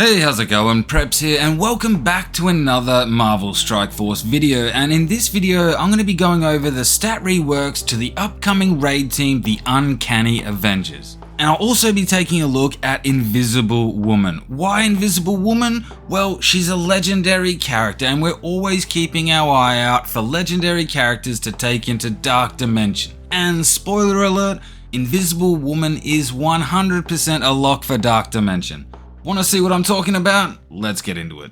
Hey, how's it going? Preps here, and welcome back to another Marvel Strike Force video. And in this video, I'm going to be going over the stat reworks to the upcoming raid team, the Uncanny Avengers. And I'll also be taking a look at Invisible Woman. Why Invisible Woman? Well, she's a legendary character, and we're always keeping our eye out for legendary characters to take into Dark Dimension. And spoiler alert, Invisible Woman is 100% a lock for Dark Dimension. Want to see what I'm talking about? Let's get into it.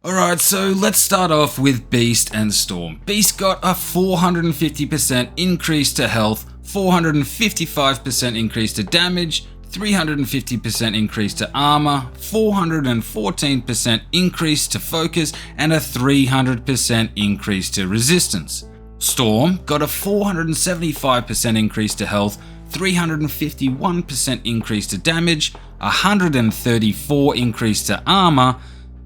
Alright, so let's start off with Beast and Storm. Beast got a 450% increase to health, 455% increase to damage, 350% increase to armor, 414% increase to focus, and a 300% increase to resistance. Storm got a 475% increase to health, 351% increase to damage, 134% increase to armor,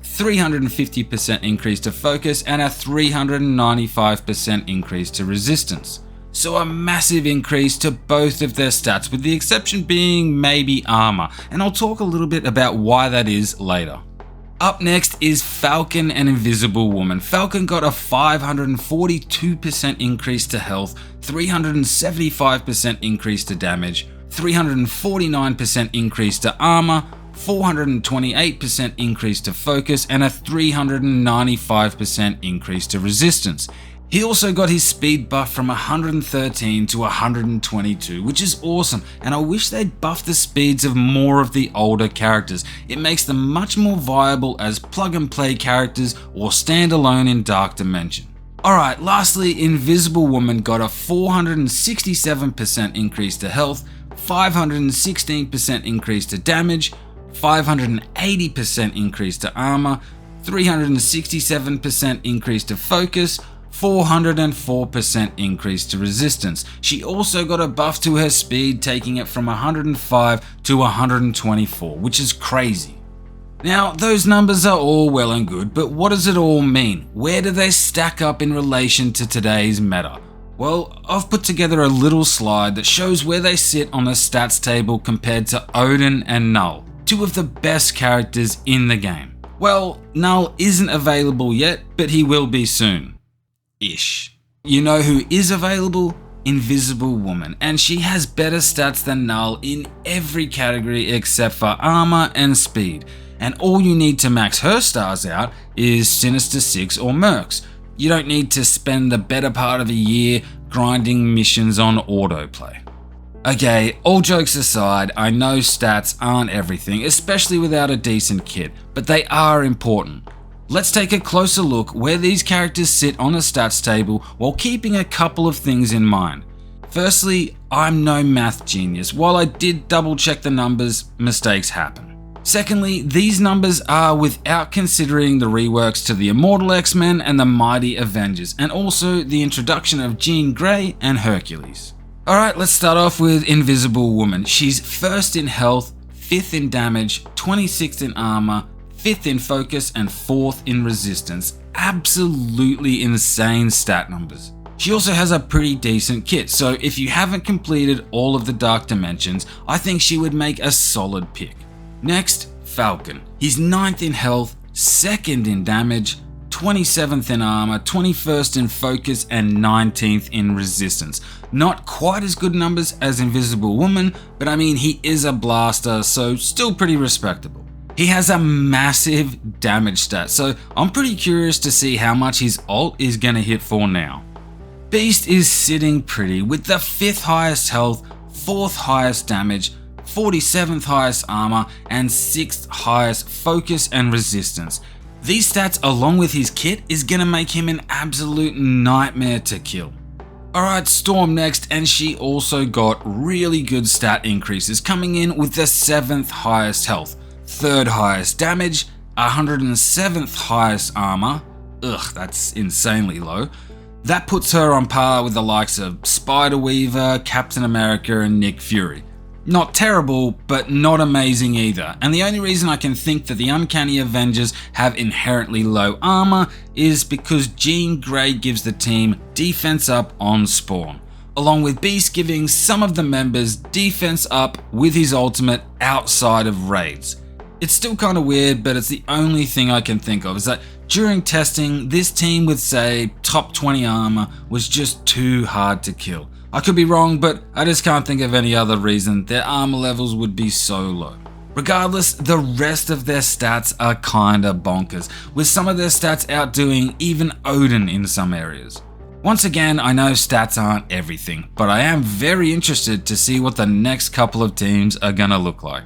350% increase to focus, and a 395% increase to resistance. So a massive increase to both of their stats, with the exception being maybe armor, and I'll talk a little bit about why that is later. Up next is Falcon and Invisible Woman. Falcon got a 542% increase to health, 375% increase to damage, 349% increase to armor, 428% increase to focus, and a 395% increase to resistance. He also got his speed buff from 113 to 122, which is awesome, and I wish they'd buff the speeds of more of the older characters. It makes them much more viable as plug and play characters or standalone in Dark Dimension. Alright, lastly, Invisible Woman got a 467% increase to health, 516% increase to damage, 580% increase to armor, 367% increase to focus, 404% increase to resistance. She also got a buff to her speed, taking it from 105 to 124, which is crazy. Now, those numbers are all well and good, but what does it all mean? Where do they stack up in relation to today's meta? Well, I've put together a little slide that shows where they sit on the stats table compared to Odin and Null, two of the best characters in the game. Well, Null isn't available yet, but he will be soon. Ish. You know who is available? Invisible Woman, and she has better stats than Null in every category except for armor and speed, and all you need to max her stars out is Sinister 6 or Mercs. You don't need to spend the better part of a year grinding missions on autoplay. Okay, all jokes aside, I know stats aren't everything, especially without a decent kit, but they are important. Let's take a closer look where these characters sit on the stats table while keeping a couple of things in mind. Firstly, I'm no math genius. While I did double check the numbers, mistakes happen. Secondly, these numbers are without considering the reworks to the Immortal X-Men and the Mighty Avengers, and also the introduction of Jean Grey and Hercules. Alright, let's start off with Invisible Woman. She's 1st in health, 5th in damage, 26th in armor, 5th in focus, and 4th in resistance. Absolutely insane stat numbers. She also has a pretty decent kit, so if you haven't completed all of the Dark Dimensions, I think she would make a solid pick. Next, Falcon. He's 9th in health, 2nd in damage, 27th in armor, 21st in focus, and 19th in resistance. Not quite as good numbers as Invisible Woman, but I mean, he is a blaster, so still pretty respectable. He has a massive damage stat, so I'm pretty curious to see how much his ult is gonna hit for now. Beast is sitting pretty with the 5th highest health, 4th highest damage, 47th highest armor, and 6th highest focus and resistance. These stats along with his kit is gonna make him an absolute nightmare to kill. Alright, Storm next, and she also got really good stat increases, coming in with the 7th highest health, 3rd highest damage, 107th highest armor. Ugh, that's insanely low. That puts her on par with the likes of Spider-Weaver, Captain America, and Nick Fury. Not terrible, but not amazing either, and the only reason I can think that the Uncanny Avengers have inherently low armor is because Jean Grey gives the team defense up on spawn. along with Beast giving some of the members defense up with his ultimate outside of raids. It's still kind of weird, but it's the only thing I can think of is that during testing, this team with say top 20 armor was just too hard to kill. I could be wrong, but I just can't think of any other reason their armor levels would be so low. Regardless, the rest of their stats are kinda bonkers, with some of their stats outdoing even Odin in some areas. Once again, I know stats aren't everything, but I am very interested to see what the next couple of teams are gonna look like.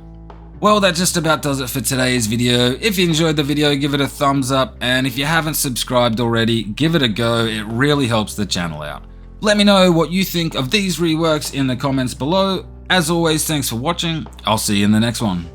Well, that just about does it for today's video. If you enjoyed the video, give it a thumbs up, and if you haven't subscribed already, give it a go, it really helps the channel out. Let me know what you think of these reworks in the comments below. As always, thanks for watching, I'll see you in the next one.